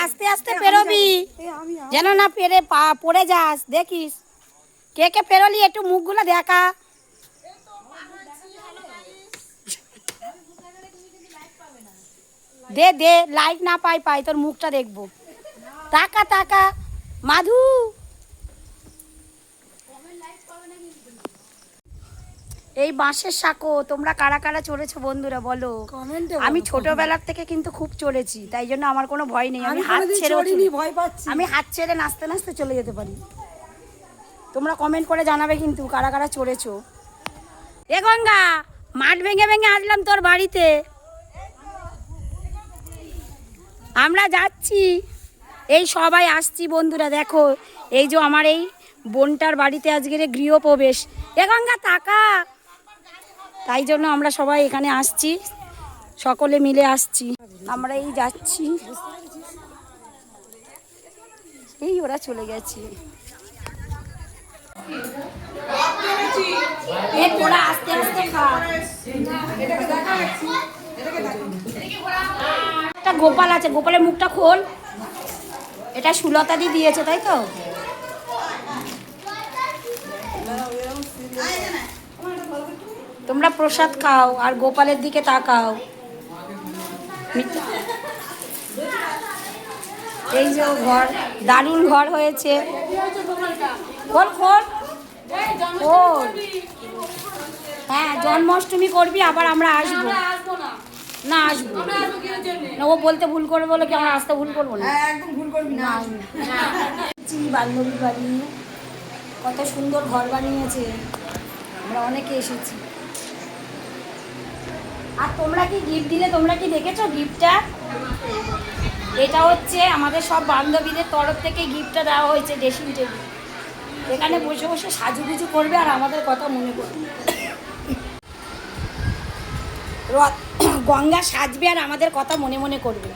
আস্তে আস্তে পেরোবি, যেন না পড়ে যাস। দেখিস কে কে পেরোলি, একটু মুখগুলো দেখা। দে দে, লাইক না পাই তোর মুখটা দেখবো। টাকা টাকা মাধু। এই বাঁশের সাঁকো তোমরা কারা কারা চড়েছো বন্ধুরা বলো। আমি ছোটবেলার থেকে কিন্তু খুব চড়েছি, তাই জন্য আমার কোনো ভয় নেই। আমি হাত ছেড়ে ভয় পাচ্ছি, আমি হাত ছেড়ে নাচতে নাচতে চলে যেতে পারি। তোমরা কমেন্ট করে জানাবে কিন্তু কারা কারা চড়েছো। এ গঙ্গা, মাঠ ভেঙে ভেঙে আসলাম তোর বাড়িতে। আমরা যাচ্ছি, এই সবাই আসছি বন্ধুরা। দেখো এই যে আমার এই বোনটার বাড়িতে আজকের গৃহপ্রবেশ। এ গঙ্গা তাকা, তাই জন্য আমরা সবাই এখানে আসছি, সকলে মিলে আসছি। আমরা এই যাচ্ছি, এই ওরা চলে গেছে। আস্তে আস্তে খা। একটা গোপাল আছে, গোপালের মুখটা খোল। এটা সুলতা দি দিয়েছে, তাই তো? তোমরা প্রসাদ খাও আর গোপালের দিকে তাকাও। এই যে ঘর, দারুণ ঘর হয়েছে। খোল খোল খোল। হ্যাঁ, জন্মাষ্টমী করবি, আবার আমরা আসবো। না আসবো না, ও বলতে ভুল করবে বলে কি আমরা আসতে ভুল করবো না? একদম ভুল করবি না। বান্ধবীর বাড়ি কত সুন্দর ঘর বানিয়েছে, আমরা অনেকে এসেছি। আর তোমরা কি গিফট দিলে, তোমরা কি দেখেছো গিফটটা? এটা হচ্ছে আমাদের সব বান্ধবীদের তরফ থেকে গিফটটা দেওয়া হয়েছে, ড্রেসিং টেবিল। এখানে বসে বসে সাজুগুজু করবে আর আমাদের কথা মনে করবে। গঙ্গা সাজবে আর আমাদের কথা মনে মনে করবে।